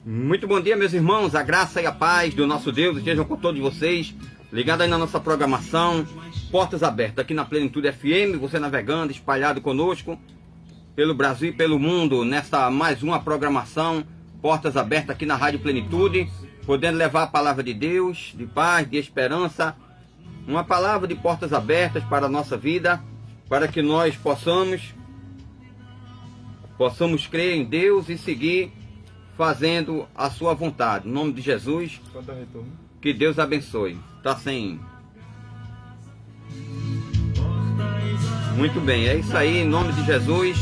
Muito bom dia, meus irmãos, a graça e a paz do nosso Deus estejam com todos vocês, ligados aí na nossa programação, Portas Abertas, aqui na Plenitude FM, você navegando, espalhado conosco, pelo Brasil e pelo mundo, nesta mais uma programação, Portas Abertas aqui na Rádio Plenitude, podendo levar a palavra de Deus, de paz, de esperança, uma palavra de portas abertas para a nossa vida, para que nós possamos crer em Deus e seguir fazendo a sua vontade. Em nome de Jesus, que Deus abençoe. Tá sem. Muito bem, é isso aí, em nome de Jesus,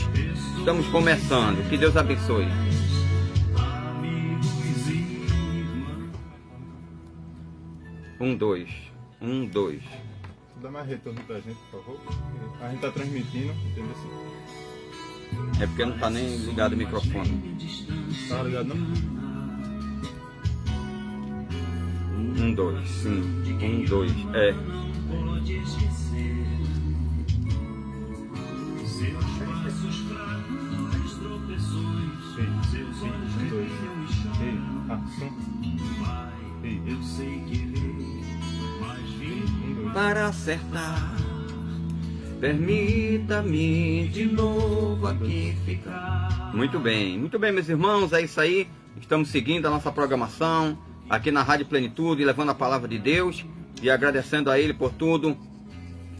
estamos começando. Que Deus abençoe. Um, dois. Dá mais retorno pra gente, por favor. A gente tá transmitindo, entendeu? É porque não tá nem ligado o microfone. Tá ligado não? 1, 2, sim. 1, 2, é. Para acertar, permita-me de novo aqui ficar. Muito bem, meus irmãos, é isso aí. Estamos seguindo a nossa programação aqui na Rádio Plenitude, levando a palavra de Deus e agradecendo a Ele por tudo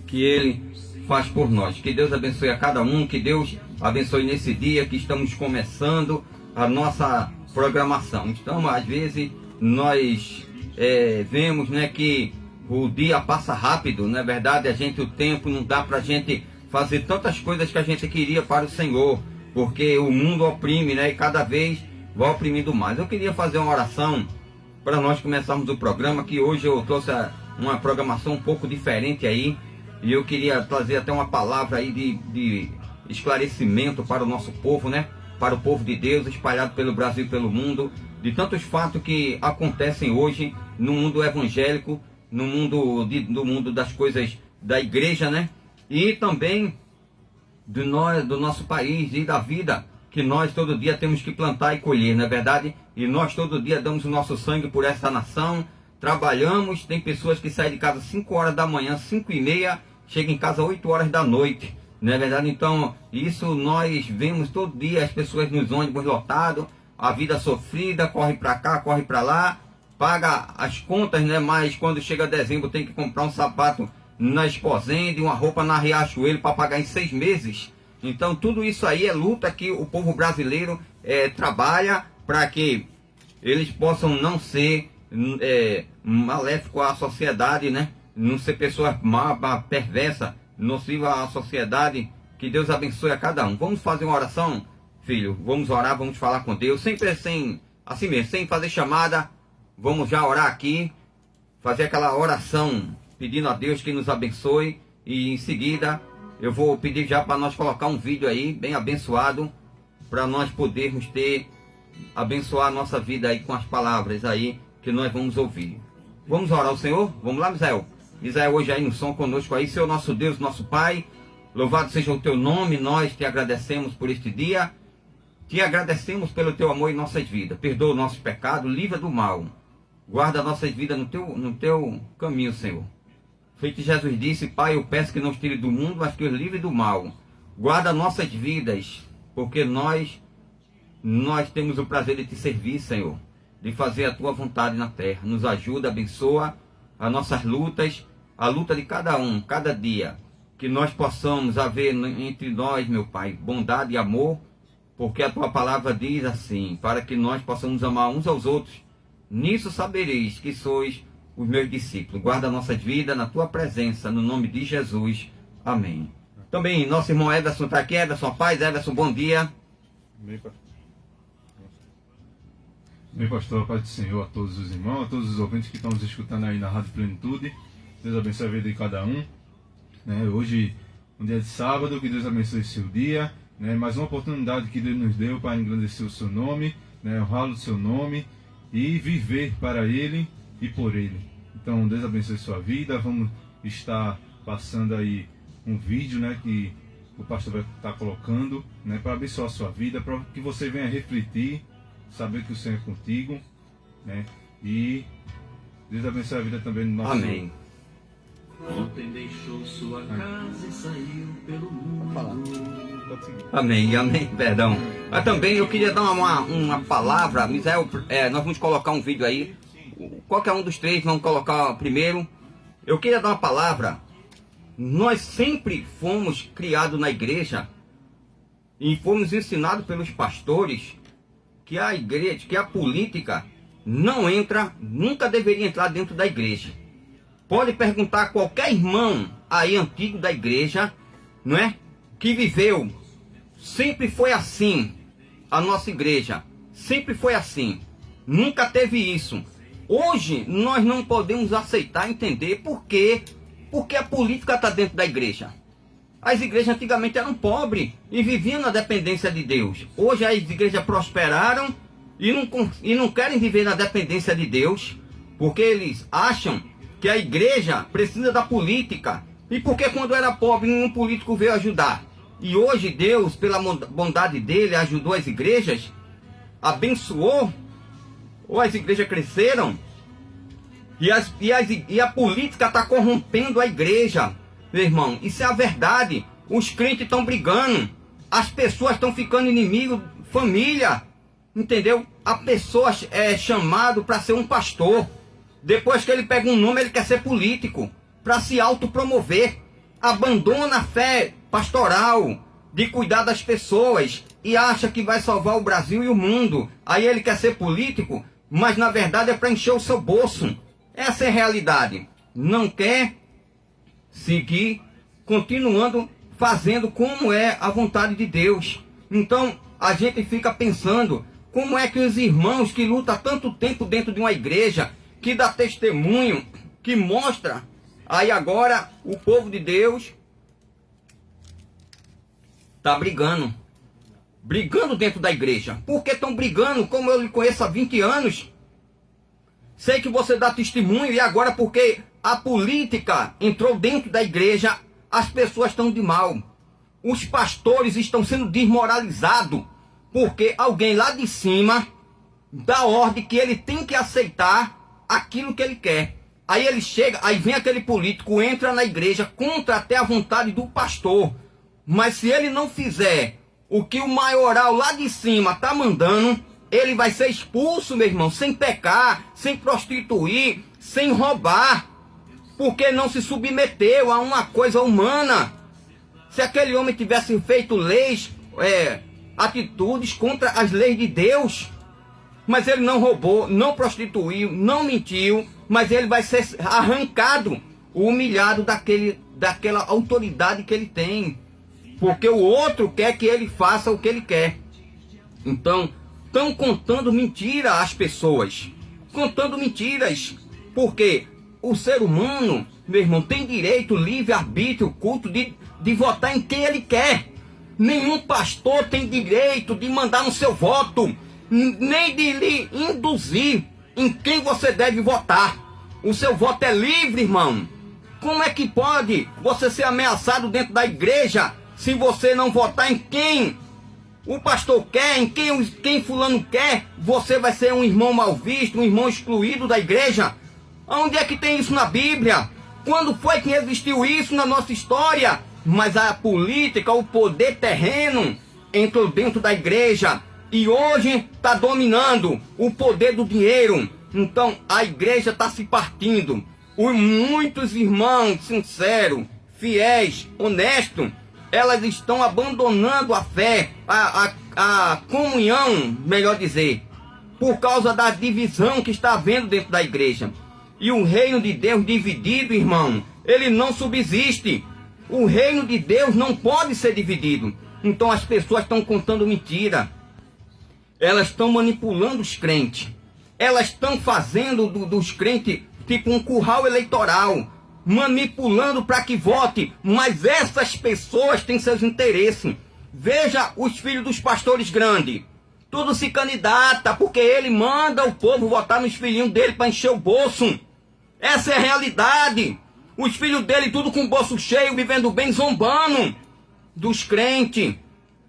que Ele faz por nós. Que Deus abençoe a cada um, que Deus abençoe nesse dia que estamos começando a nossa programação. Então, às vezes, nós vemos, né, que o dia passa rápido, não é verdade? O tempo não dá para a gente fazer tantas coisas que a gente queria para o Senhor, porque o mundo oprime, né? E cada vez vai oprimindo mais. Eu queria fazer uma oração para nós começarmos o programa, que hoje eu trouxe uma programação um pouco diferente aí, e eu queria trazer até uma palavra aí de esclarecimento para o nosso povo, né? Para o povo de Deus espalhado pelo Brasil e pelo mundo, de tantos fatos que acontecem hoje no mundo evangélico, no mundo das coisas da igreja, né? E também do nosso país e da vida que nós todo dia temos que plantar e colher, não é verdade? E nós todo dia damos o nosso sangue por essa nação, trabalhamos, tem pessoas que saem de casa 5 horas da manhã, 5h30, chegam em casa 8 horas da noite, não é verdade? Então, isso nós vemos todo dia, as pessoas nos ônibus lotados, a vida sofrida, corre para cá, corre para lá, paga as contas, né? Mas quando chega dezembro tem que comprar um sapato na Esposende e uma roupa na Riachuelo para pagar em 6 meses. Então tudo isso aí é luta que o povo brasileiro trabalha para que eles possam não ser maléficos à sociedade, né? Não ser pessoas má, perversa, nociva à sociedade. Que Deus abençoe a cada um. Vamos fazer uma oração, filho? Vamos orar, vamos falar com Deus, sempre assim mesmo, sem fazer chamada. Vamos já orar aqui, fazer aquela oração, pedindo a Deus que nos abençoe. E em seguida, eu vou pedir já para nós colocar um vídeo aí, bem abençoado, para nós podermos abençoar a nossa vida aí com as palavras aí que nós vamos ouvir. Vamos orar ao Senhor? Vamos lá, Misael? Misael hoje aí no som conosco aí, Senhor nosso Deus, nosso Pai, louvado seja o Teu nome, nós te agradecemos por este dia, te agradecemos pelo Teu amor em nossas vidas, perdoa o nosso pecado, livra do mal. Guarda nossas vidas no teu caminho, Senhor. Feito Jesus disse, Pai, eu peço que não os tire do mundo, mas que os livre do mal. Guarda nossas vidas, porque nós temos o prazer de te servir, Senhor. De fazer a tua vontade na terra. Nos ajuda, abençoa as nossas lutas, a luta de cada um, cada dia. Que nós possamos haver entre nós, meu Pai, bondade e amor, porque a tua palavra diz assim, para que nós possamos amar uns aos outros. Nisso sabereis que sois os meus discípulos. Guarda nossas vidas na tua presença, no nome de Jesus. Amém. Também nosso irmão Everson está aqui. Everson, paz. Everson, bom dia. Bem, pastor, a paz do Senhor a todos os irmãos, a todos os ouvintes que estão nos escutando aí na Rádio Plenitude. Deus abençoe a vida de cada um. Hoje, um dia de sábado, que Deus abençoe o seu dia. Mais uma oportunidade que Deus nos deu para engrandecer o seu nome, honrar o seu nome e viver para Ele e por Ele. Então, Deus abençoe sua vida. Vamos estar passando aí um vídeo, que o pastor vai estar colocando, né, para abençoar a sua vida, para que você venha refletir, saber que o Senhor é contigo, né, e Deus abençoe a vida também do nosso... Amém. Ontem deixou sua casa e saiu pelo mundo. Amém, amém, perdão. Mas também eu queria dar uma palavra, Misael, nós vamos colocar um vídeo aí, qualquer um dos três, vamos colocar primeiro. Eu queria dar uma palavra. Nós sempre fomos criados na igreja e fomos ensinados pelos pastores que a igreja, que a política não entra, nunca deveria entrar dentro da igreja. Pode perguntar a qualquer irmão aí antigo da igreja, não é? Que viveu. Sempre foi assim. A nossa igreja sempre foi assim. Nunca teve isso. Hoje nós não podemos aceitar, entender por quê? Porque a política está dentro da igreja. As igrejas antigamente eram pobres e viviam na dependência de Deus. Hoje as igrejas prosperaram e não querem viver na dependência de Deus, porque eles acham que a igreja precisa da política. E porque quando era pobre nenhum político veio ajudar. E hoje Deus, pela bondade dele, ajudou as igrejas, abençoou, ou as igrejas cresceram, e a política está corrompendo a igreja, meu irmão. Isso é a verdade. Os crentes estão brigando, as pessoas estão ficando inimigo, família, entendeu? A pessoa é chamado para ser um pastor. Depois que ele pega um nome, ele quer ser político, para se autopromover. Abandona a fé pastoral, de cuidar das pessoas, e acha que vai salvar o Brasil e o mundo. Aí ele quer ser político, mas na verdade é para encher o seu bolso. Essa é a realidade. Não quer seguir, continuando fazendo como é a vontade de Deus. Então a gente fica pensando, como é que os irmãos que lutam tanto tempo dentro de uma igreja, que dá testemunho, que mostra, aí agora o povo de Deus está brigando dentro da igreja. Por que estão brigando? Como eu lhe conheço há 20 anos, sei que você dá testemunho, e agora porque a política entrou dentro da igreja, as pessoas estão de mal. Os pastores estão sendo desmoralizados, porque alguém lá de cima dá ordem que ele tem que aceitar aquilo que ele quer. Aí ele chega, aí vem aquele político, entra na igreja contra até a vontade do pastor. Mas se ele não fizer o que o maioral lá de cima está mandando, ele vai ser expulso, meu irmão, sem pecar, sem prostituir, sem roubar, porque não se submeteu a uma coisa humana. Se aquele homem tivesse feito leis, atitudes contra as leis de Deus, mas ele não roubou, não prostituiu, não mentiu, mas ele vai ser arrancado, humilhado daquela autoridade que ele tem, porque o outro quer que ele faça o que ele quer. Então, estão contando mentira às pessoas, contando mentiras, porque o ser humano, meu irmão, tem direito, livre-arbítrio, culto de votar em quem ele quer. Nenhum pastor tem direito de mandar no seu voto, nem de lhe induzir em quem você deve votar. O seu voto é livre, irmão. Como é que pode você ser ameaçado dentro da igreja se você não votar em quem o pastor quer, em quem fulano quer? Você vai ser um irmão mal visto, um irmão excluído da igreja. Onde é que tem isso na Bíblia? Quando foi que existiu isso na nossa história? Mas a política, o poder terreno entrou dentro da igreja e hoje está dominando o poder do dinheiro. Então a igreja está se partindo. Muitos irmãos sinceros, fiéis, honestos, elas estão abandonando a fé, a comunhão, melhor dizer, por causa da divisão que está havendo dentro da igreja. E o reino de Deus dividido, irmão, ele não subsiste. O reino de Deus não pode ser dividido. Então as pessoas estão contando mentira. Elas estão manipulando os crentes. Elas estão fazendo dos crentes tipo um curral eleitoral, manipulando para que vote. Mas essas pessoas têm seus interesses. Veja os filhos dos pastores grandes. Tudo se candidata porque ele manda o povo votar nos filhinhos dele para encher o bolso. Essa é a realidade. Os filhos dele tudo com o bolso cheio, vivendo bem, zombando. dos crentes.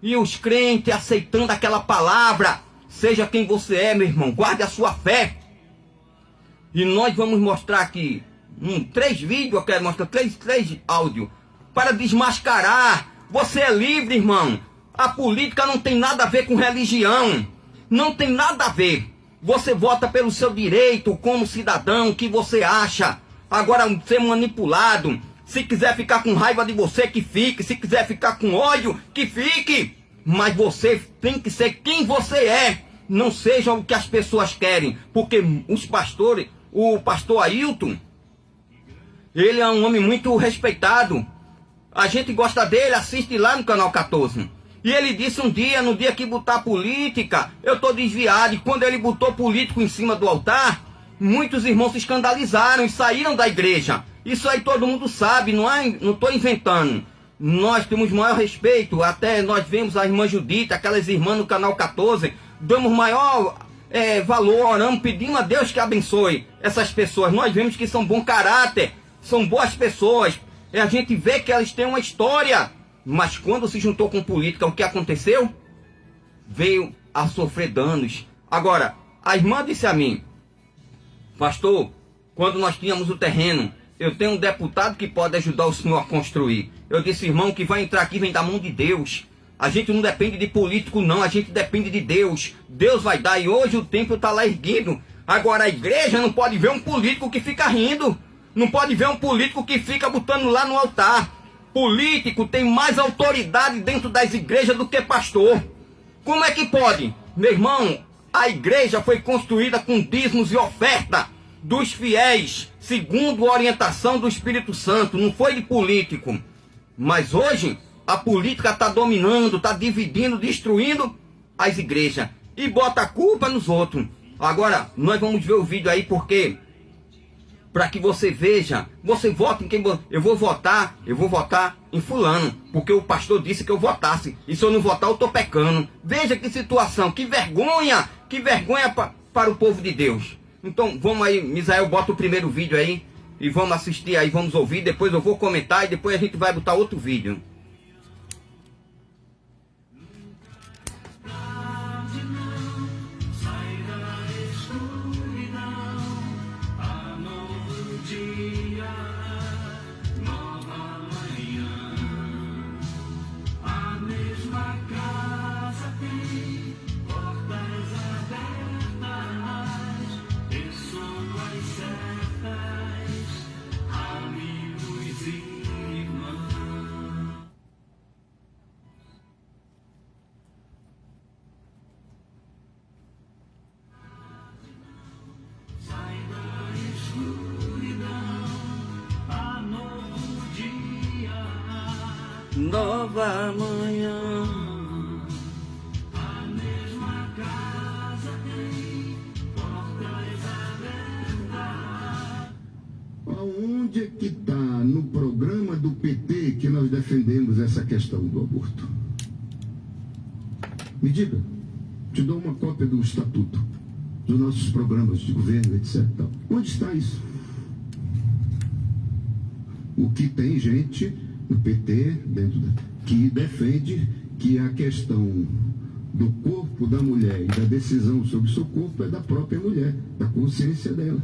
E os crentes aceitando aquela palavra. Seja quem você é, meu irmão, guarde a sua fé. E nós vamos mostrar aqui 3 vídeos, eu quero mostrar 3 áudios para desmascarar. Você é livre, irmão. A política não tem nada a ver com religião. Não tem nada a ver. Você vota pelo seu direito como cidadão, o que você acha. Agora, ser manipulado. Se quiser ficar com raiva de você, que fique. Se quiser ficar com ódio, que fique. Mas você tem que ser quem você é. Não seja o que as pessoas querem. Porque os pastores, o pastor Ailton, ele é um homem muito respeitado. A gente gosta dele, assiste lá no canal 14. E ele disse um dia, no dia que botar política, eu estou desviado. E quando ele botou político em cima do altar, muitos irmãos se escandalizaram e saíram da igreja. Isso aí todo mundo sabe, não estou inventando. Nós temos maior respeito, até nós vemos a irmã Judita, aquelas irmãs no canal 14, damos maior valor, oramos, pedimos a Deus que abençoe essas pessoas. Nós vemos que são bom caráter, são boas pessoas. A gente vê que elas têm uma história. Mas quando se juntou com política, o que aconteceu? Veio a sofrer danos. Agora, a irmã disse a mim, pastor, quando nós tínhamos o terreno, eu tenho um deputado que pode ajudar o senhor a construir. Eu disse, irmão, que vai entrar aqui vem da mão de Deus. A gente não depende de político não, a gente depende de Deus. Deus vai dar e hoje o templo está lá erguido. Agora a igreja não pode ver um político que fica rindo. Não pode ver um político que fica botando lá no altar. Político tem mais autoridade dentro das igrejas do que pastor. Como é que pode? Meu irmão, a igreja foi construída com dízimos e oferta dos fiéis, segundo a orientação do Espírito Santo, não foi de político. Mas hoje, a política está dominando, está dividindo, destruindo as igrejas. E bota a culpa nos outros. Agora, nós vamos ver o vídeo aí porque... para que você veja, você vota em quem... Eu vou votar em fulano, porque o pastor disse que eu votasse. E se eu não votar, eu estou pecando. Veja que situação, que vergonha para o povo de Deus. Então, vamos aí, Misael, bota o primeiro vídeo aí, e vamos assistir aí, vamos ouvir, depois eu vou comentar, e depois a gente vai botar outro vídeo. Nova manhã. A mesma casa tem portas abertas. Aonde é que está no programa do PT que nós defendemos essa questão do aborto? Me diga, te dou uma cópia do estatuto, dos nossos programas de governo, etc. Onde está isso? O que tem gente no PT que defende que a questão do corpo da mulher e da decisão sobre o seu corpo é da própria mulher, da consciência dela.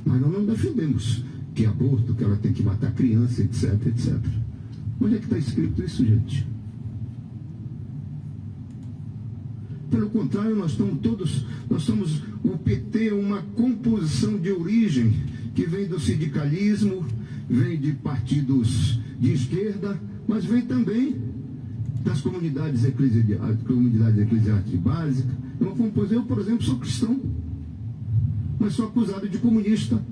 Mas nós não defendemos que aborto, que ela tem que matar criança, etc, etc. Onde é que está escrito isso, gente? Pelo contrário, nós somos o PT, uma composição de origem que vem do sindicalismo, vem de partidos de esquerda, mas vem também das comunidades eclesiásticas de básica. Eu, por exemplo, sou cristão, mas sou acusado de comunista.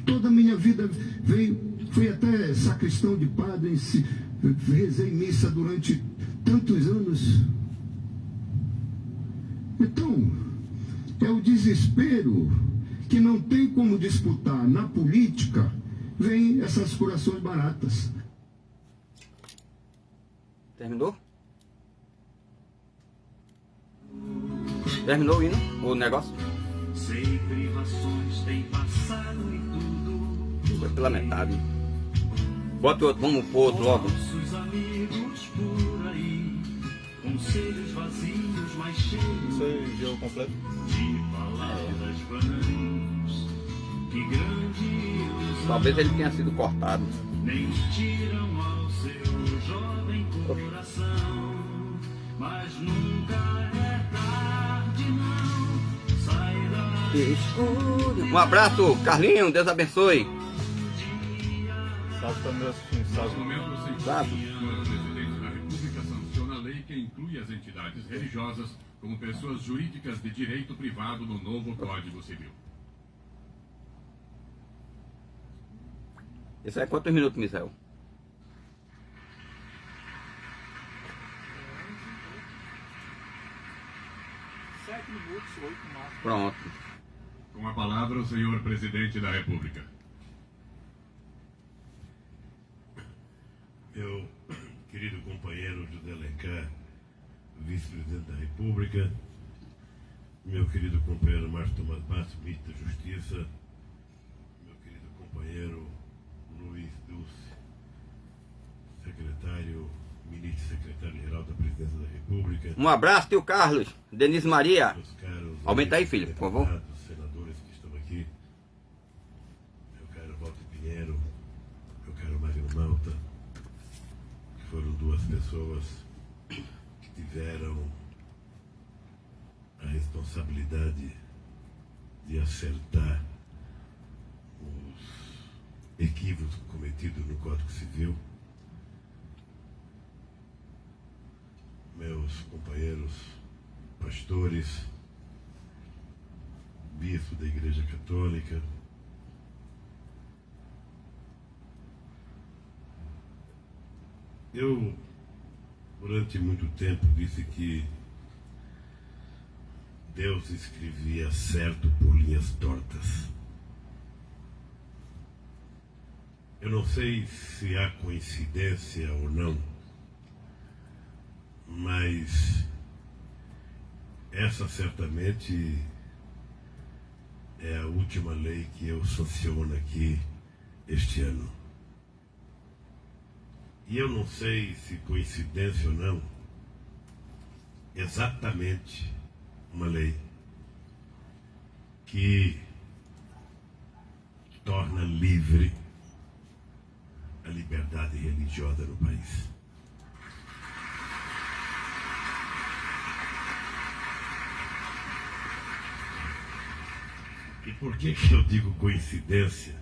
Toda a minha vida fui até sacristão de padre, rezei missa durante tantos anos. Então, é o desespero que não tem como disputar na política, vem essas curações baratas. Terminou? Terminou o hino? O negócio? Sei privações tem passado e tudo Foi pela metade. Bota outro, vamos pro outro logo. Nossos amigos por aí, conselhos vazios, mas cheios Isso aí, jogo completo. de palavras vãs. Que grandioso, Talvez ele tenha sido cortado. nem tiram ao seu jovem coração. Mas nunca é tarde, não. Sai da Um abraço, Carlinho, Deus abençoe. Sabe também assistindo, sabe? Sabe? O presidente da República sanciona a lei que inclui as entidades religiosas como pessoas jurídicas de direito privado no novo Código Civil. Isso é quantos minutos, Misael? Pronto. Com a palavra, o senhor presidente da República. Meu querido companheiro José Alencar, vice-presidente da República, meu querido companheiro Márcio Tomás Bastos, ministro da Justiça, meu querido companheiro Luiz Dulce, ministro secretário-geral da Presidência da República. Um abraço, tio Carlos, Denise Maria. Meus caros Aumenta aí, filho, por favor. deputados, senadores que estão aqui, meu caro Walter Pinheiro, meu caro Magno Malta, que foram duas pessoas que tiveram a responsabilidade de acertar os equívocos cometidos no Código Civil. Meus companheiros pastores, bispo da Igreja Católica, eu, durante muito tempo, disse que Deus escrevia certo por linhas tortas. Eu não sei se há coincidência ou não, mas essa certamente é a última lei que eu sanciono aqui este ano. E eu não sei se coincidência ou não, exatamente uma lei que torna livre a liberdade religiosa no país. E por que eu digo coincidência?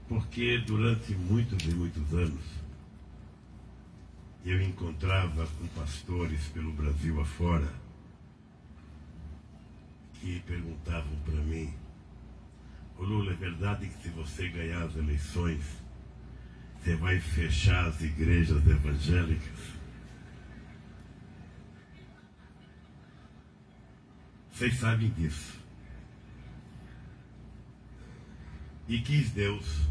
Porque durante muitos e muitos anos eu encontrava com pastores pelo Brasil afora que perguntavam para mim: ô Lula, é verdade que se você ganhar as eleições você vai fechar as igrejas evangélicas? Vocês sabem disso. E quis Deus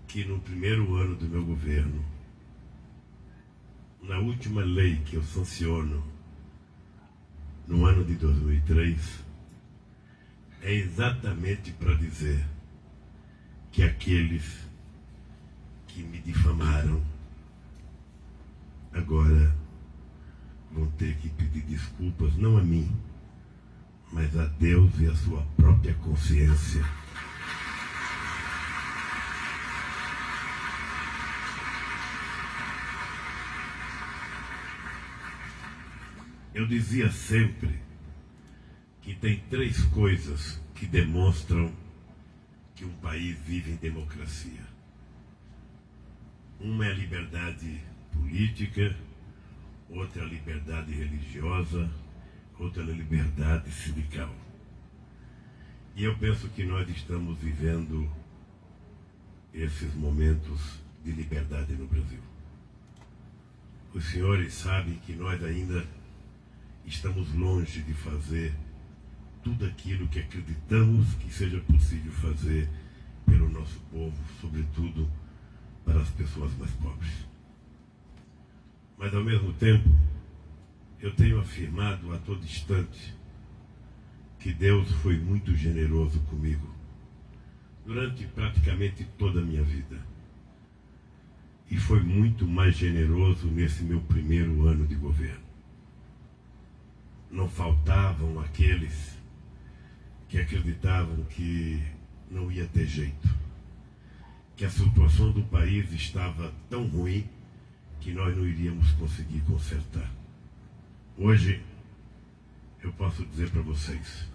que no primeiro ano do meu governo, na última lei que eu sanciono, no ano de 2003, é exatamente para dizer que aqueles que me difamaram agora vão ter que pedir desculpas, não a mim, mas a Deus e a sua própria consciência. Eu dizia sempre que tem três coisas que demonstram que um país vive em democracia. Uma é a liberdade política, outra é a liberdade religiosa, outra é a liberdade sindical. E eu penso que nós estamos vivendo esses momentos de liberdade no Brasil. Os senhores sabem que nós ainda estamos longe de fazer tudo aquilo que acreditamos que seja possível fazer pelo nosso povo, sobretudo para as pessoas mais pobres. Mas, ao mesmo tempo, eu tenho afirmado a todo instante que Deus foi muito generoso comigo, durante praticamente toda a minha vida. E foi muito mais generoso nesse meu primeiro ano de governo. Não faltavam aqueles que acreditavam que não ia ter jeito, que a situação do país estava tão ruim que nós não iríamos conseguir consertar. Hoje, eu posso dizer para vocês,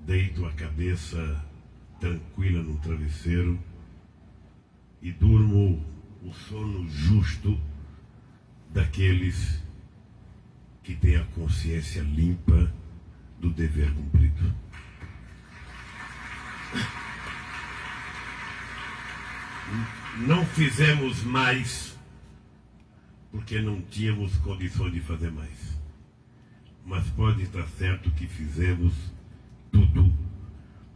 deito a cabeça tranquila no travesseiro e durmo o sono justo daqueles que têm a consciência limpa do dever cumprido. Não fizemos mais porque não tínhamos condições de fazer mais. Mas pode estar certo que fizemos tudo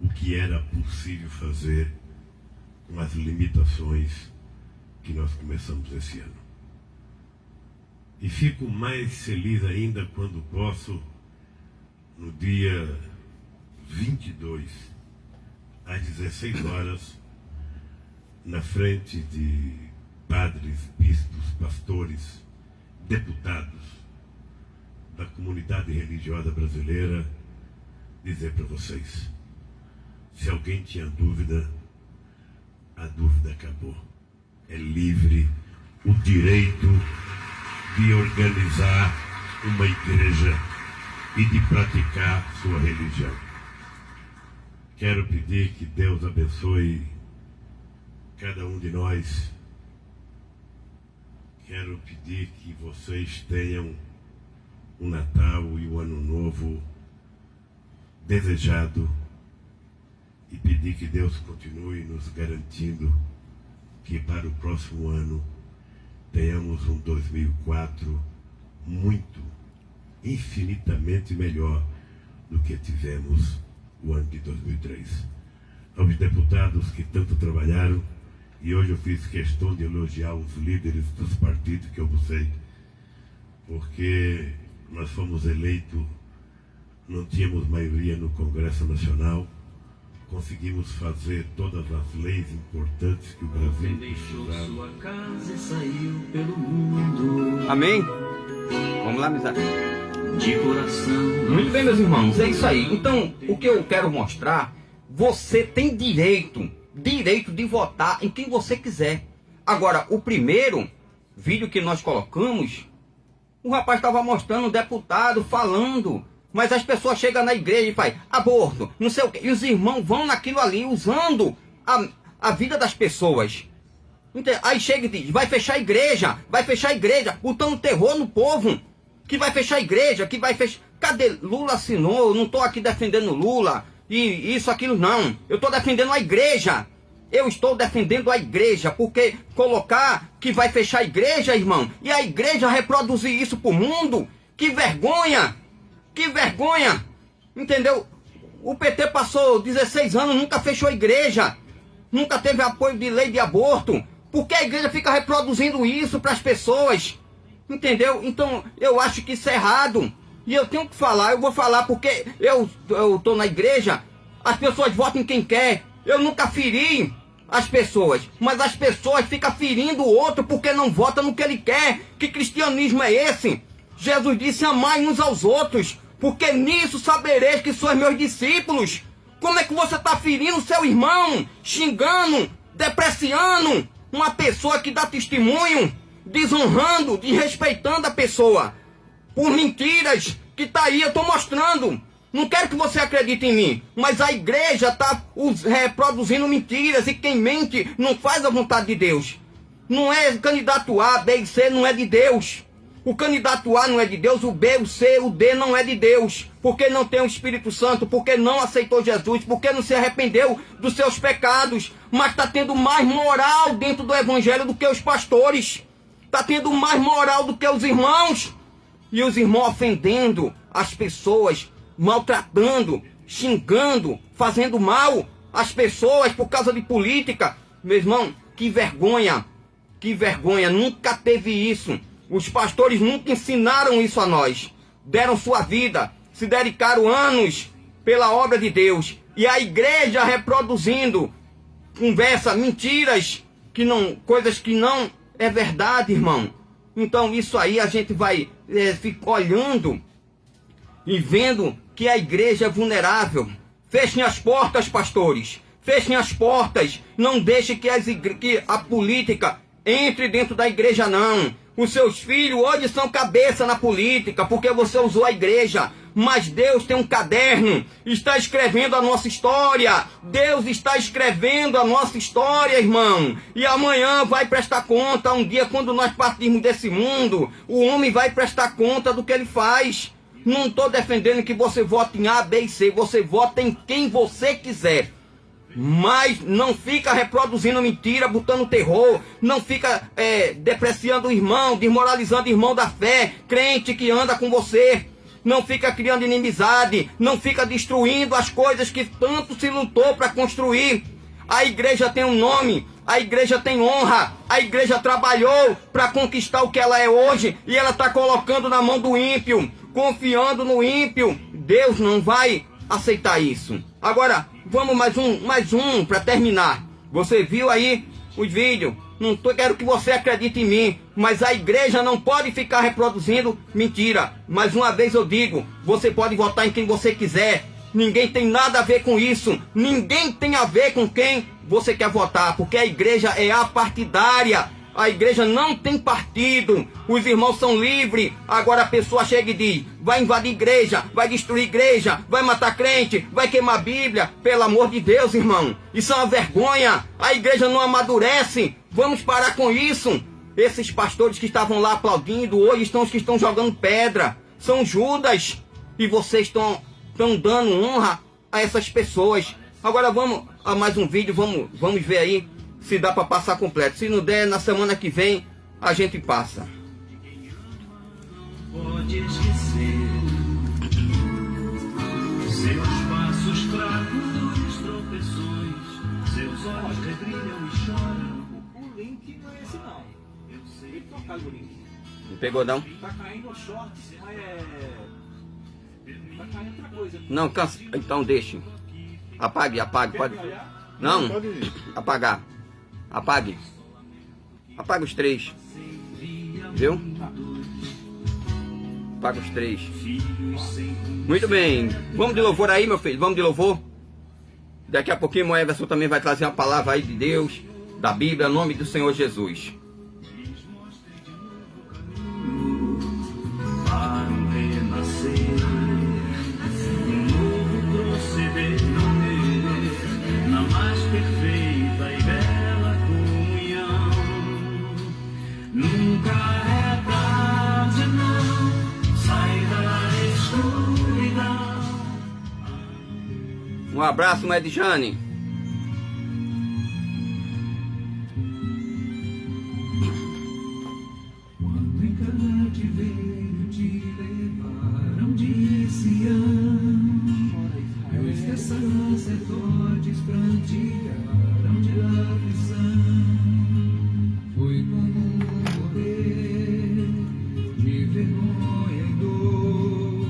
o que era possível fazer com as limitações que nós começamos esse ano. E fico mais feliz ainda quando posso, no dia 22, às 16 horas, na frente de padres, bispos, pastores, deputados da comunidade religiosa brasileira, dizer para vocês, se alguém tinha dúvida, a dúvida acabou. É livre o direito de organizar uma igreja e de praticar sua religião. Quero pedir que Deus abençoe cada um de nós. Quero pedir que vocês tenham o Natal e o Ano Novo desejado e pedir que Deus continue nos garantindo que para o próximo ano tenhamos um 2004 muito, infinitamente melhor do que tivemos o ano de 2003. Aos deputados que tanto trabalharam, e hoje eu fiz questão de elogiar os líderes dos partidos que eu almocei, porque nós fomos eleitos, não tínhamos maioria no Congresso Nacional, conseguimos fazer todas as leis importantes que o Brasil precisava. Sua casa e saiu pelo mundo. Amém? Vamos lá, amizade. De coração. Muito bem, meus irmãos, é isso aí. Então, o que eu quero mostrar, você tem direito de votar em quem você quiser. Agora, o primeiro vídeo que nós colocamos, o rapaz estava mostrando um deputado falando, mas as pessoas chegam na igreja e fazem aborto, não sei o quê, e os irmãos vão naquilo ali, usando a vida das pessoas. Aí chega e diz, vai fechar a igreja, botando terror no povo, que vai fechar a igreja, que vai fechar... Cadê? Lula assinou, eu não estou aqui defendendo Lula, e isso, aquilo, não. Eu estou defendendo a igreja. Eu estou defendendo a igreja, porque colocar que vai fechar a igreja, irmão, e a igreja reproduzir isso para o mundo, que vergonha! Que vergonha! Entendeu? O PT passou 16 anos, nunca fechou a igreja, nunca teve apoio de lei de aborto, porque a igreja fica reproduzindo isso para as pessoas, entendeu? Então eu acho que isso é errado, e eu tenho que falar, eu vou falar porque eu estou na igreja, as pessoas votam em quem quer, eu nunca feri as pessoas, mas as pessoas ficam ferindo o outro porque não votam no que ele quer. Que cristianismo é esse? Jesus disse, amai uns aos outros, porque nisso sabereis que sois meus discípulos. Como é que você está ferindo seu irmão, xingando, depreciando uma pessoa que dá testemunho, desonrando, desrespeitando a pessoa, por mentiras que está aí, eu estou mostrando. Não quero que você acredite em mim, mas a igreja está reproduzindo mentiras, e quem mente não faz a vontade de Deus. Não é candidato A, B e C, não é de Deus. O candidato A não é de Deus, o B, o C, o D não é de Deus. Porque não tem o Espírito Santo, porque não aceitou Jesus, porque não se arrependeu dos seus pecados. Mas está tendo mais moral dentro do evangelho do que os pastores. Está tendo mais moral do que os irmãos. E os irmãos ofendendo as pessoas, maltratando, xingando, fazendo mal às pessoas por causa de política. Meu irmão, que vergonha, nunca teve isso. Os pastores nunca ensinaram isso a nós. Deram sua vida, se dedicaram anos pela obra de Deus. e a igreja reproduzindo conversa, mentiras, coisas que não é verdade, irmão. Então isso aí a gente vai ficar olhando e vendo que a igreja é vulnerável. Fechem as portas, pastores. Fechem as portas. Não deixe que a política entre dentro da igreja, não. Os seus filhos hoje são cabeça na política, porque você usou a igreja. Mas Deus tem um caderno, está escrevendo a nossa história. Deus está escrevendo a nossa história, irmão. E amanhã vai prestar conta. Um dia, quando nós partirmos desse mundo, o homem vai prestar conta do que ele faz. Não estou defendendo que você vote em A, B e C. Você vota em quem você quiser. Mas não fica reproduzindo mentira, botando terror. Não fica depreciando o irmão, desmoralizando o irmão da fé, crente que anda com você. Não fica criando inimizade. Não fica destruindo as coisas que tanto se lutou para construir. A igreja tem um nome. A igreja tem honra. A igreja trabalhou para conquistar o que ela é hoje. E ela está colocando na mão do ímpio. Confiando no ímpio. Deus não vai aceitar isso. Agora, vamos mais um para terminar. Você viu aí os vídeos. Quero que você acredite em mim, mas a igreja não pode ficar reproduzindo mentira. Mais uma vez eu digo, você pode votar em quem você quiser. Ninguém tem nada a ver com isso. Ninguém tem a ver com quem você quer votar, porque a igreja é apartidária. A igreja não tem partido. Os irmãos são livres. Agora a pessoa chega e diz: vai invadir igreja, vai destruir igreja, vai matar crente, vai queimar a Bíblia. Pelo amor de Deus, irmão, isso é uma vergonha. A igreja não amadurece. Vamos parar com isso. Esses pastores que estavam lá aplaudindo, hoje estão os que estão jogando pedra. São Judas. E vocês estão dando honra a essas pessoas. Agora vamos a mais um vídeo. Vamos ver aí se dá para passar completo. Se não der, na semana que vem a gente passa. Pode esquecer seus passos fracos, tropeções, seus olhos rebrilham e choram. O link não é esse não. Eu sei tocar o link. Não pegou não? Tá caindo os shorts, mas tá caindo outra coisa. Não, cansa. Então deixe. Apague. Pode. Não, apagar. Apague. Apaga os 3. Viu? Apaga os 3. Muito bem. Vamos de louvor aí, meu filho. Vamos de louvor. Daqui a pouquinho o Everson também vai trazer uma palavra aí de Deus, da Bíblia, em nome do Senhor Jesus. Para um renascer, um novo proceder, na mais perfeita e bela comunhão. Nunca é tarde, não, sai da escuridão. Um abraço, Medjane. Quando em cativeiro te levaram de Sião, os teus sacerdotes prantearam de aflição. Foi como morrer de vergonha e dor.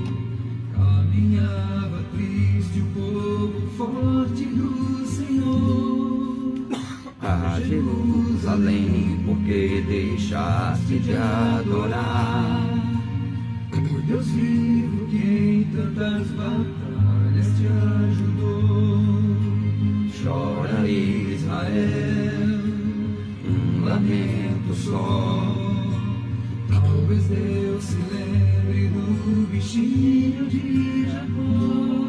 Caminhava triste o povo forte do Senhor. A Jerusalém, porque deixaste de adorar O Deus vivo que em tantas batalhas te ajudou. Chora Israel, um lamento só. Talvez Deus se lembre do bichinho de Jacó.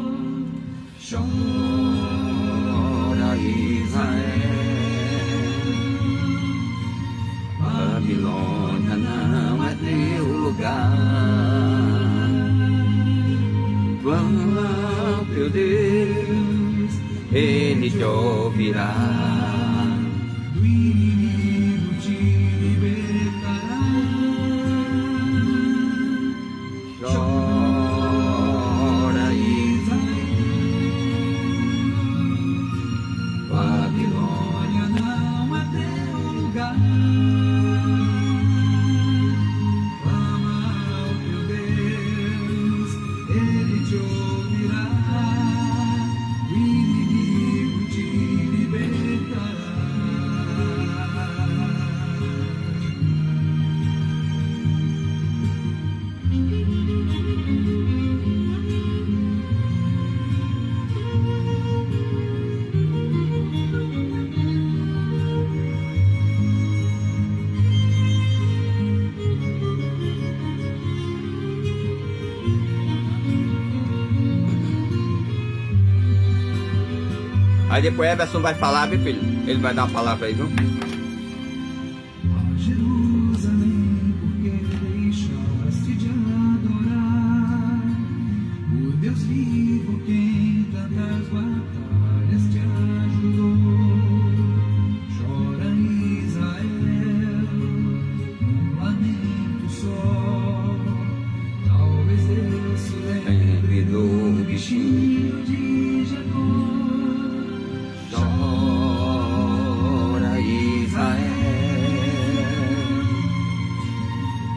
Chora Israel, Babilônia não é teu lugar. Clama ao teu Deus, Ele te ouvirá. Do inimigo te libertará. Chora Israel, Babilônia não é teu lugar. Clama ao teu Deus, Ele te ouvirá. Do Aí depois Everson vai falar, viu, filho? Ele vai dar uma palavra aí, viu? Jerusalém, porque deixaste de adorar o Deus vivo que em tantas batalhas te ajudou. Chora Israel, num lamento só. Talvez Deus se lembre do bichinho de Jacó. Chora Israel,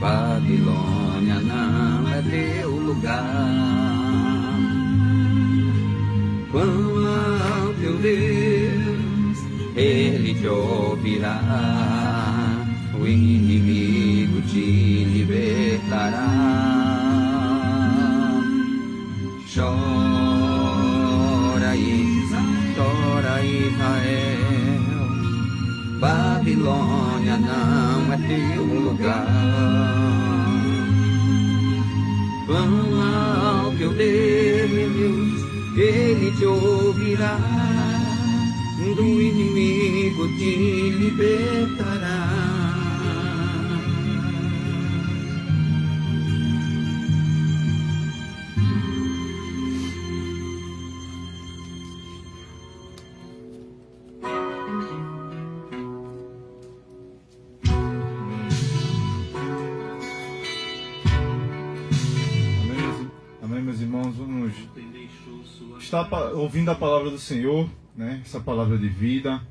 Babilônia não é teu lugar. Clama ao teu Deus, Ele te ouvirá, o inimigo te libertará. Chora Israel, Babilônia não é teu lugar. Clama ao teu Deus, Ele te ouvirá, do inimigo te libertará. Amém, meus irmãos, vamos estar ouvindo a palavra do Senhor, né? Essa palavra de vida,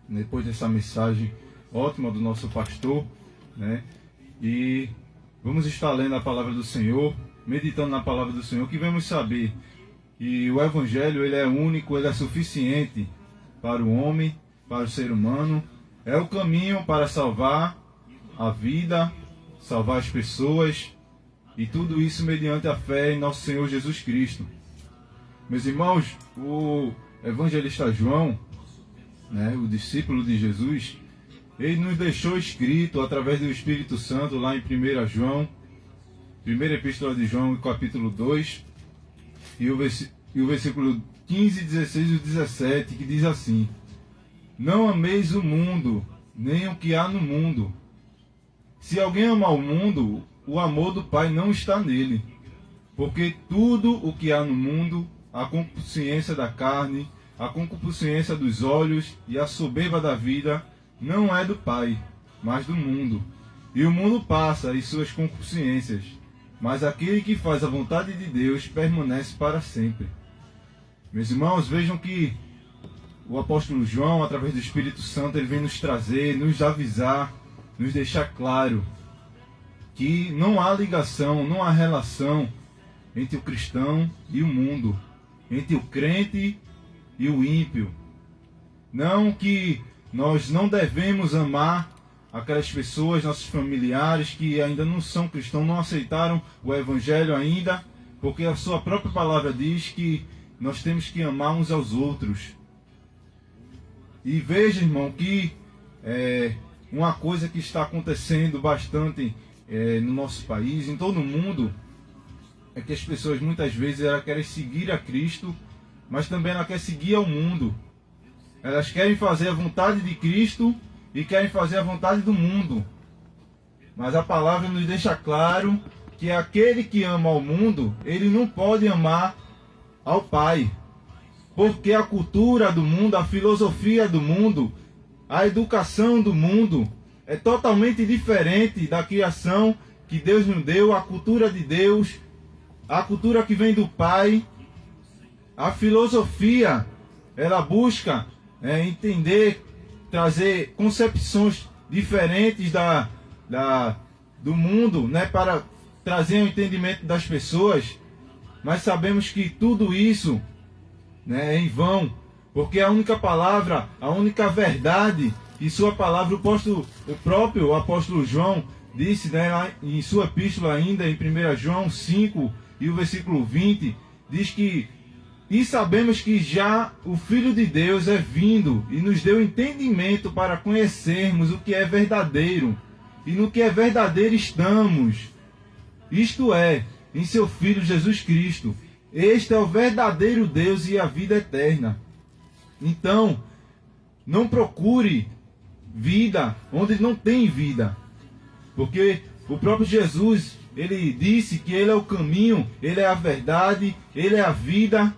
depois dessa mensagem ótima do nosso pastor, né? E vamos estar lendo a palavra do Senhor, meditando na palavra do Senhor, que vamos saber que o Evangelho ele é único, ele é suficiente para o homem, para o ser humano, é o caminho para salvar a vida, salvar as pessoas, e tudo isso mediante a fé em nosso Senhor Jesus Cristo. Meus irmãos, o evangelista João, né, o discípulo de Jesus, ele nos deixou escrito através do Espírito Santo lá em 1 João, primeira epístola de João, capítulo 2, e o versículo 15, 16 e 17, que diz assim: não ameis o mundo, nem o que há no mundo. Se alguém ama o mundo, o amor do Pai não está nele. Porque tudo o que há no mundo, a concupiscência da carne, a concupiscência dos olhos e a soberba da vida, não é do Pai, mas do mundo. E o mundo passa e suas concupiscências, mas aquele que faz a vontade de Deus permanece para sempre. Meus irmãos, vejam que o apóstolo João, através do Espírito Santo, ele vem nos trazer, nos avisar, nos deixar claro que não há ligação, não há relação entre o cristão e o mundo, entre o crente e o ímpio. Não que nós não devemos amar aquelas pessoas, nossos familiares que ainda não são cristãos, não aceitaram o Evangelho ainda, porque a sua própria palavra diz que nós temos que amar uns aos outros. E veja, irmão, que uma coisa que está acontecendo bastante no nosso país, em todo o mundo, é que as pessoas muitas vezes elas querem seguir a Cristo, mas também elas querem seguir ao mundo. Elas querem fazer a vontade de Cristo e querem fazer a vontade do mundo. Mas a palavra nos deixa claro que aquele que ama ao mundo, ele não pode amar ao Pai. Porque a cultura do mundo, a filosofia do mundo, a educação do mundo é totalmente diferente da criação que Deus nos deu, a cultura de Deus, a cultura que vem do Pai. A filosofia, ela busca entender, trazer concepções diferentes do mundo, né, para trazer o entendimento das pessoas. Mas sabemos que tudo isso, né, é em vão, porque a única palavra, a única verdade, e sua palavra, o próprio apóstolo João disse, né, lá em sua epístola ainda, em 1 João 5 e o versículo 20, diz que: e sabemos que já o Filho de Deus é vindo e nos deu entendimento para conhecermos o que é verdadeiro, e no que é verdadeiro estamos, isto é, em seu Filho Jesus Cristo. Este é o verdadeiro Deus e a vida eterna. Então, não procure vida onde não tem vida. Porque o próprio Jesus, ele disse que ele é o caminho, ele é a verdade, ele é a vida.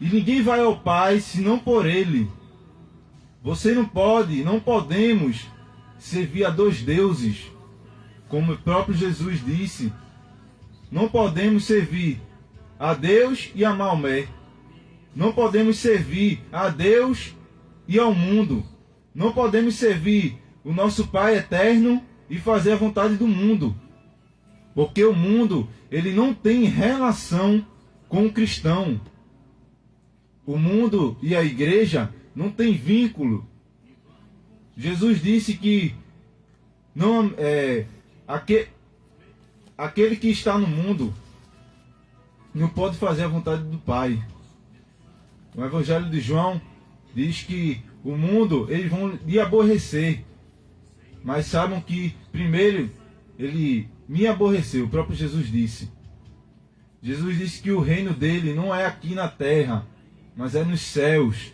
E ninguém vai ao Pai senão por ele. Você não podemos servir a dois deuses. Como o próprio Jesus disse, não podemos servir a Deus e a Maomé. Não podemos servir a Deus e ao mundo. Não podemos servir o nosso Pai eterno e fazer a vontade do mundo. Porque o mundo, ele não tem relação com o cristão. O mundo e a igreja não tem vínculo. Jesus disse que não aquele que está no mundo não pode fazer a vontade do Pai. O Evangelho de João diz que o mundo, eles vão lhe aborrecer. Mas saibam que primeiro ele me aborreceu. O próprio Jesus disse. Jesus disse que o reino dele não é aqui na terra, mas é nos céus.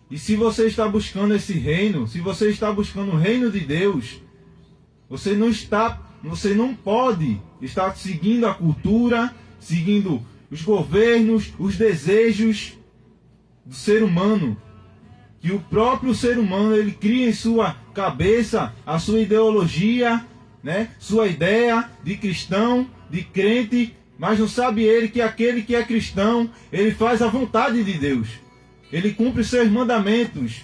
E se você está buscando esse reino, se você está buscando o reino de Deus, você não pode estar seguindo a cultura, seguindo os governos, os desejos do ser humano. Que o próprio ser humano, ele cria em sua cabeça a sua ideologia, né? Sua ideia de cristão, de crente, mas não sabe ele que aquele que é cristão, ele faz a vontade de Deus. Ele cumpre seus mandamentos.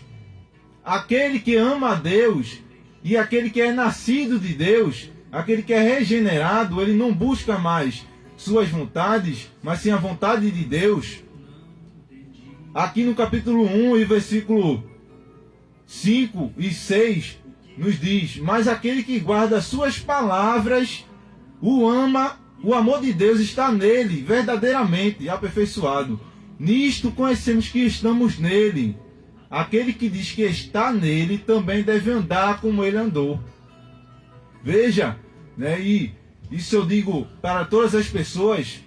Aquele que ama a Deus e aquele que é nascido de Deus, aquele que é regenerado, ele não busca mais suas vontades, mas sim a vontade de Deus. Aqui no capítulo 1 e versículo 5 e 6 nos diz: mas aquele que guarda suas palavras o ama, o amor de Deus está nele, verdadeiramente aperfeiçoado. Nisto conhecemos que estamos nele. Aquele que diz que está nele também deve andar como ele andou. Veja, né, e isso eu digo para todas as pessoas,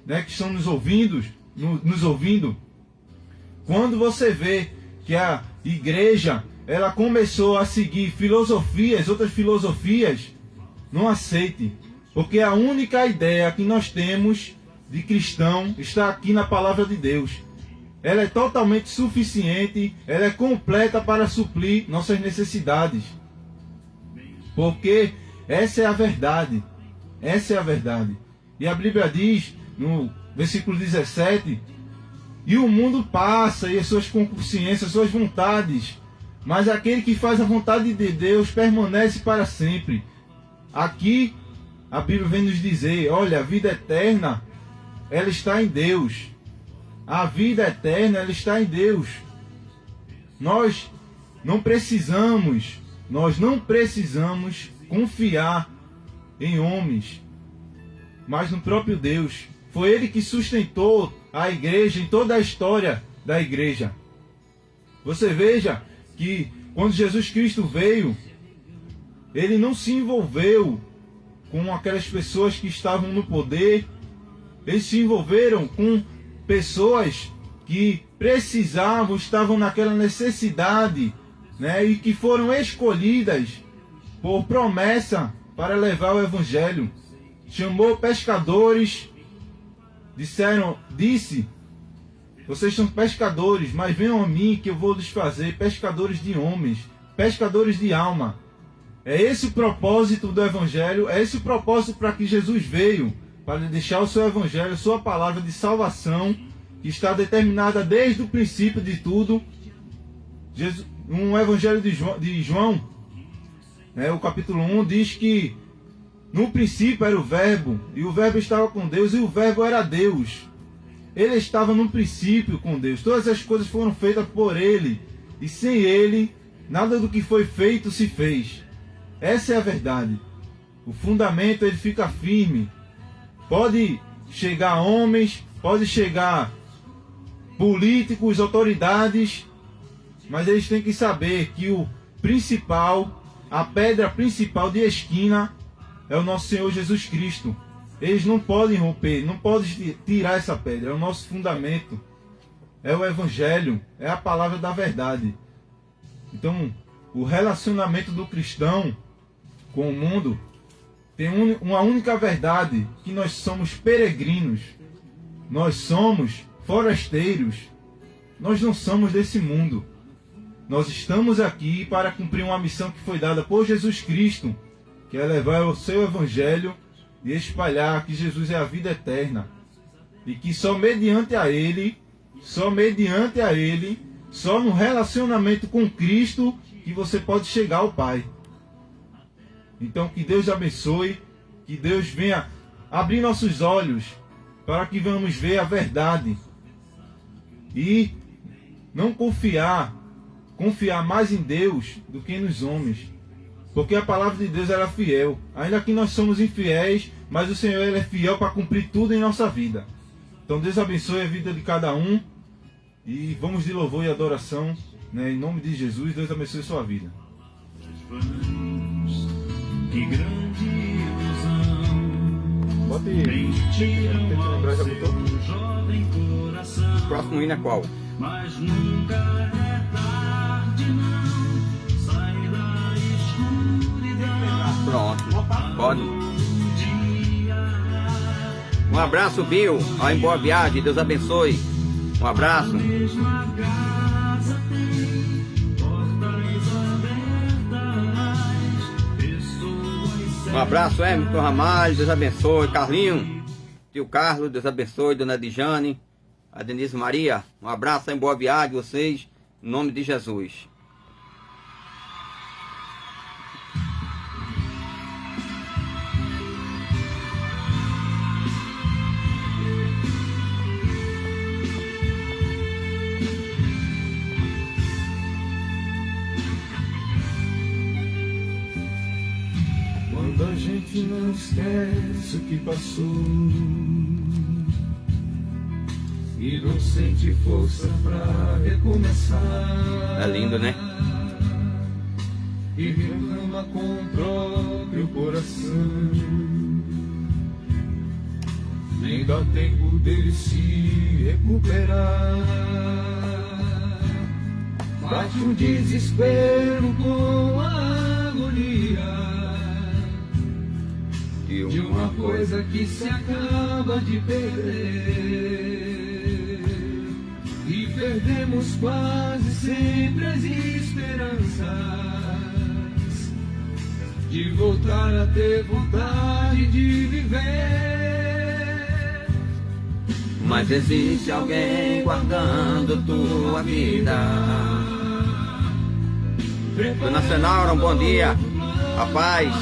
né, que estão nos ouvindo. Quando você vê que a igreja ela começou a seguir filosofias, outras filosofias, não aceite. Porque a única ideia que nós temos de cristão está aqui na palavra de Deus. Ela é totalmente suficiente, ela é completa para suprir nossas necessidades. Porque essa é a verdade. Essa é a verdade. E a Bíblia diz, no versículo 17, e o mundo passa, e as suas concupiscências, as suas vontades, mas aquele que faz a vontade de Deus permanece para sempre. Aqui, a Bíblia vem nos dizer, olha, a vida eterna, ela está em Deus. A vida eterna, ela está em Deus. Nós não precisamos confiar em homens, mas no próprio Deus. Foi Ele que sustentou a igreja em toda a história da igreja. Você veja que quando Jesus Cristo veio, Ele não se envolveu com aquelas pessoas que estavam no poder. Eles se envolveram com pessoas que precisavam, estavam naquela necessidade, né, e que foram escolhidas por promessa para levar o Evangelho. Chamou pescadores, disse, vocês são pescadores, mas venham a mim que eu vou lhes fazer pescadores de homens, pescadores de alma. É esse o propósito do Evangelho, é esse o propósito para que Jesus veio, para deixar o seu Evangelho, a sua palavra de salvação, que está determinada desde o princípio de tudo. Um Evangelho de João, né, o capítulo 1, diz que no princípio era o Verbo, e o Verbo estava com Deus, e o Verbo era Deus. Ele estava no princípio com Deus. Todas as coisas foram feitas por Ele, e sem Ele, nada do que foi feito se fez. Essa é a verdade. O fundamento, ele fica firme. Pode chegar homens, pode chegar políticos, autoridades, mas eles têm que saber que o principal, a pedra principal de esquina é o nosso Senhor Jesus Cristo. Eles não podem romper, não podem tirar essa pedra, é o nosso fundamento. é o Evangelho, é a palavra da verdade. Então, o relacionamento do cristão com o mundo tem uma única verdade, que nós somos peregrinos, nós somos forasteiros, nós não somos desse mundo. Nós estamos aqui para cumprir uma missão que foi dada por Jesus Cristo, que é levar o seu Evangelho e espalhar que Jesus é a vida eterna. E que só mediante a Ele, só no relacionamento com Cristo, que você pode chegar ao Pai. Então que Deus abençoe, que Deus venha abrir nossos olhos para que vamos ver a verdade. E não confiar mais em Deus do que nos homens. Porque a palavra de Deus era fiel. Ainda que nós somos infiéis, mas o Senhor ele é fiel para cumprir tudo em nossa vida. Então Deus abençoe a vida de cada um. E vamos de louvor e adoração, né? Em nome de Jesus, Deus abençoe a sua vida. Que grande ilusão. Bota aí. Mentiram ao Já seu botou? jovem coração. O próximo hino é qual? Mas nunca é tarde, não. Sai da escuridão. Pronto. Pode. Um abraço, Bill. Ó, em boa viagem. Deus abençoe. Um abraço. Mesma casa tem portas abertas, pessoas. Um abraço, Emerson Ramalho. Deus abençoe. Carlinho. Tio Carlos. Deus abençoe. Dona Dijane. A Denise Maria. Um abraço. Em boa viagem. Vocês. Em nome de Jesus. Quando a gente não esquece o que passou e não sente força pra recomeçar. É lindo, né? E reclama com o próprio coração. Nem dá tempo dele se recuperar. Bate um desespero com a agonia de uma coisa que se acaba de perder. E perdemos quase sempre as esperanças de voltar a ter vontade de viver. Mas existe alguém guardando tua vida. Dona Senaura, um bom dia. A paz.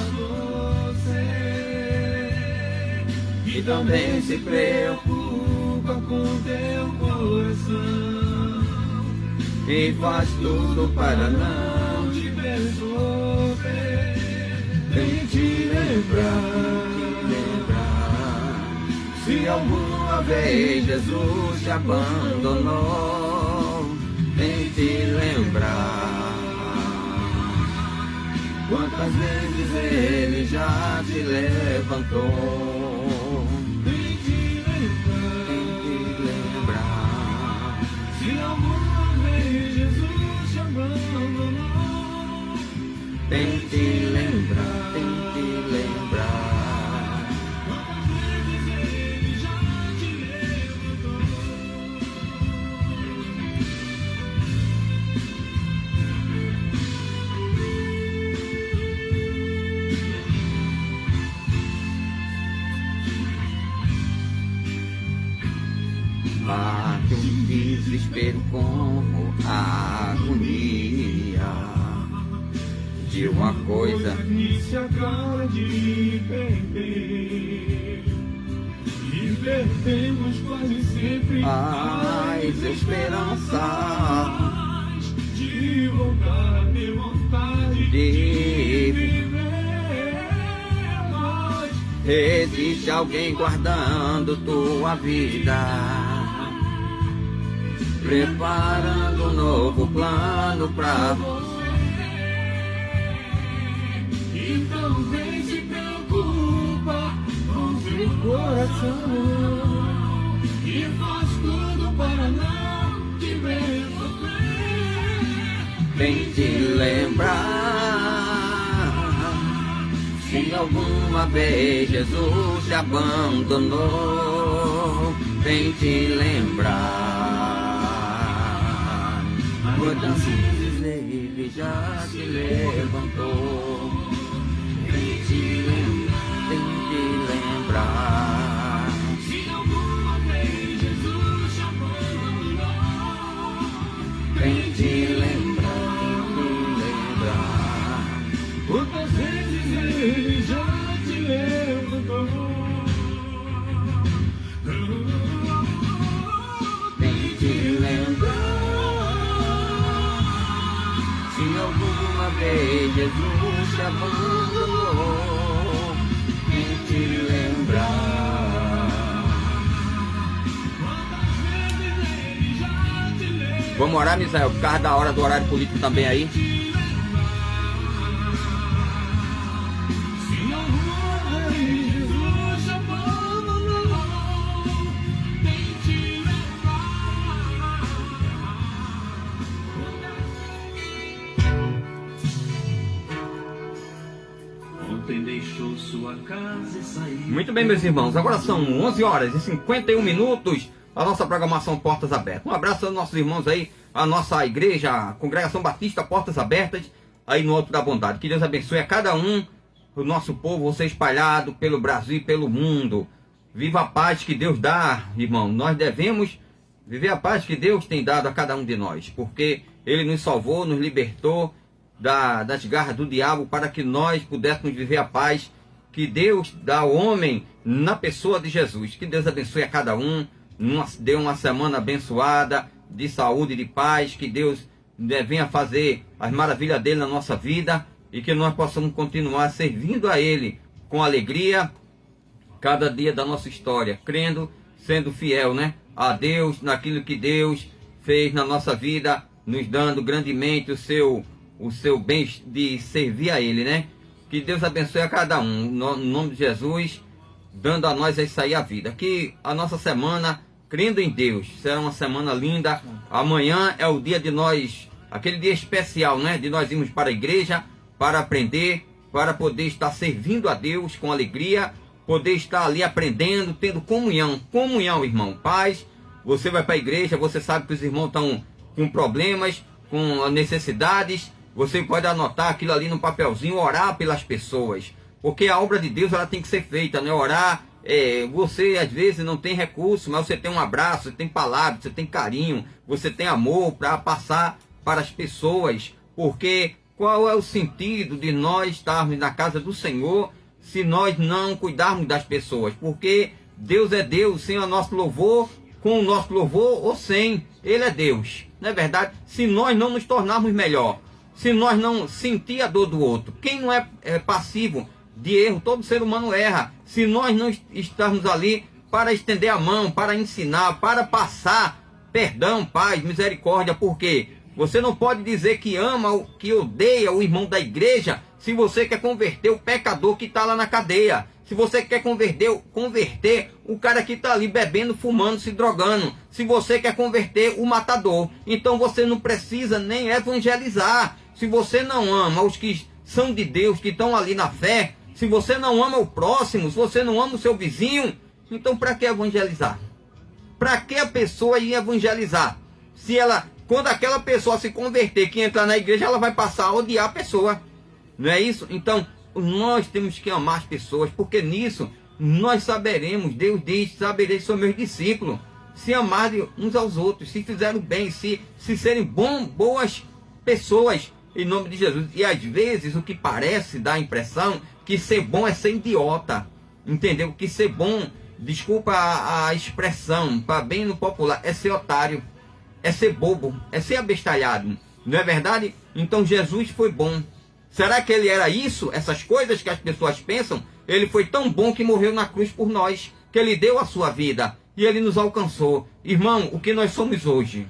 E também se preocupa com teu coração E faz tudo para não te ver sofrer. Vem te lembrar se alguma vez Jesus te abandonou. Vem te lembrar quantas vezes Ele já te levantou. Vem te lembrar se alguma vez Jesus te abandonou. Vem te lembrar, vem te lembrar. Quantas vezes Ele já te levantou. Bate um desespero como a agonia de uma coisa que se acaba de perder. E perdemos quase sempre mais esperança de voltar a ter vontade de viver. Mas existe alguém guardando tua vida, preparando um novo plano pra você. então vem se preocupa com seu coração e faz tudo para não vem te lembrar. Se alguma vez Jesus te abandonou, vem te lembrar. Quantas vezes ele já te levantou, vem te lembrar. Se alguma vez Jesus te abandonou, Vem te lembrar. quantas vezes ele já te levantou. Vem te lembrar. Se alguma vez Jesus te abandonou, vem te lembrar. Vamos orar, Misael, por causa da hora do horário político também aí. Ontem deixou sua casa e saiu. Muito bem, meus irmãos, agora são 11 horas e 51 minutos. A nossa programação Portas Abertas. Um abraço aos nossos irmãos aí, a nossa igreja, a Congregação Batista Portas Abertas, aí no Alto da Bondade. Que Deus abençoe a cada um, o nosso povo, você espalhado pelo Brasil e pelo mundo. Viva a paz que Deus dá, irmão. Nós devemos viver a paz que Deus tem dado a cada um de nós, porque Ele nos salvou, nos libertou das garras do diabo, para que nós pudéssemos viver a paz que Deus dá ao homem na pessoa de Jesus. Que Deus abençoe a cada um. Dê uma semana abençoada, de saúde e de paz, que Deus venha fazer as maravilhas dele na nossa vida e que nós possamos continuar servindo a Ele com alegria cada dia da nossa história, crendo, sendo fiel, né, a Deus, naquilo que Deus fez na nossa vida, nos dando grandemente o seu bem de servir a Ele, né? Que Deus abençoe a cada um, no nome de Jesus, dando a nós isso aí a vida. Que a nossa semana, crendo em Deus, será uma semana linda. Amanhã é o dia de nós, aquele dia especial, né? De nós irmos para a igreja, para aprender, para poder estar servindo a Deus com alegria, poder estar ali aprendendo, tendo comunhão. Comunhão, irmão. Paz, você vai para a igreja, você sabe que os irmãos estão com problemas, com necessidades. Você pode anotar aquilo ali no papelzinho, orar pelas pessoas. Porque a obra de Deus, ela tem que ser feita, né? Orar, você às vezes não tem recurso, mas você tem um abraço, você tem palavras, você tem carinho, você tem amor para passar para as pessoas. Porque qual é o sentido de nós estarmos na casa do Senhor se nós não cuidarmos das pessoas? Porque Deus é Deus, sem o nosso louvor, com o nosso louvor ou sem, Ele é Deus. Não é verdade? Se nós não nos tornarmos melhor, se nós não sentir a dor do outro, quem não é passivo de erro, todo ser humano erra. Se nós não estarmos ali para estender a mão, para ensinar, para passar perdão, paz, misericórdia, porque você não pode dizer que ama, que odeia o irmão da igreja, se você quer converter o pecador que está lá na cadeia. Se você quer converter o cara que está ali bebendo, fumando, se drogando. Se você quer converter o matador, então você não precisa nem evangelizar. Se você não ama os que são de Deus, que estão ali na fé, se você não ama o próximo, se você não ama o seu vizinho, então para que evangelizar? Para que a pessoa ir evangelizar? Quando aquela pessoa se converter, que entrar na igreja, ela vai passar a odiar a pessoa. Não é isso? Então, nós temos que amar as pessoas, porque nisso nós saberemos, Deus diz, sabereis são meus discípulos, se amarem uns aos outros, se fizerem bem, se serem boas pessoas, em nome de Jesus. E às vezes o que parece dá a impressão que ser bom é ser idiota, entendeu? Que ser bom, desculpa a expressão, para bem no popular, é ser otário, é ser bobo, é ser abestalhado, não é verdade? Então Jesus foi bom. Será que ele era isso? Essas coisas que as pessoas pensam? Ele foi tão bom que morreu na cruz por nós, que ele deu a sua vida e ele nos alcançou. Irmão, o que nós somos hoje?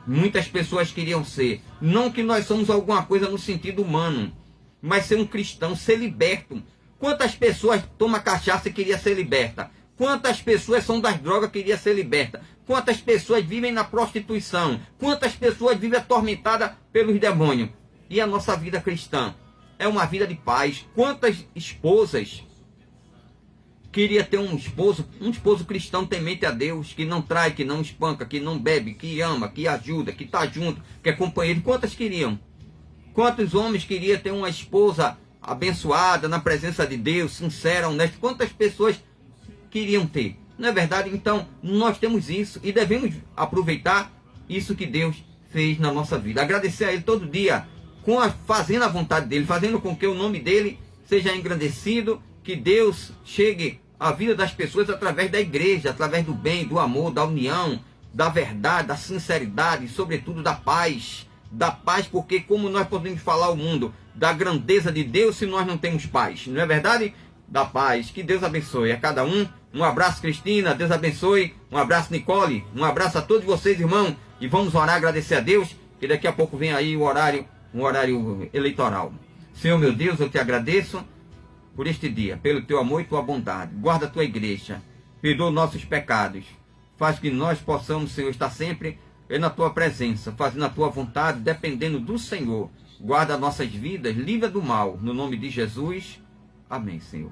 Muitas pessoas queriam ser. Não que nós somos alguma coisa no sentido humano, mas ser um cristão, ser liberto. Quantas pessoas tomam cachaça e queriam ser liberta? Quantas pessoas são das drogas que queriam ser libertas? Quantas pessoas vivem na prostituição? Quantas pessoas vivem atormentadas pelos demônios? E a nossa vida cristã é uma vida de paz. Quantas esposas queria ter um esposo cristão temente a Deus, que não trai, que não espanca, que não bebe, que ama, que ajuda, que está junto, que é companheiro? Quantas queriam? Quantos homens queriam ter uma esposa abençoada, na presença de Deus, sincera, honesta? Quantas pessoas queriam ter? Não é verdade? Então, nós temos isso e devemos aproveitar isso que Deus fez na nossa vida. Agradecer a Ele todo dia, fazendo a vontade dEle, fazendo com que o nome dEle seja engrandecido, que Deus chegue à vida das pessoas através da igreja, através do bem, do amor, da união, da verdade, da sinceridade, e sobretudo da paz. Da paz, porque como nós podemos falar ao mundo da grandeza de Deus se nós não temos paz? Não é verdade? Da paz. Que Deus abençoe a cada um. Um abraço, Cristina. Deus abençoe. Um abraço, Nicole. Um abraço a todos vocês, irmão. E vamos orar, agradecer a Deus, que daqui a pouco vem aí um horário eleitoral. Senhor, meu Deus, eu te agradeço por este dia, pelo teu amor e tua bondade. Guarda a tua igreja. Perdoa nossos pecados. Faz que nós possamos, Senhor, estar sempre na tua presença, fazendo a tua vontade, dependendo do Senhor. Guarda nossas vidas, livra do mal, no nome de Jesus. Amém, Senhor.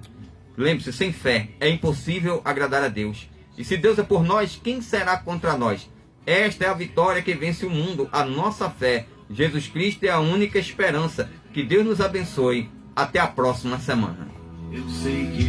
Lembre-se, sem fé é impossível agradar a Deus. E se Deus é por nós, quem será contra nós? Esta é a vitória que vence o mundo, a nossa fé. Jesus Cristo é a única esperança. Que Deus nos abençoe. Até a próxima semana. Eu sei que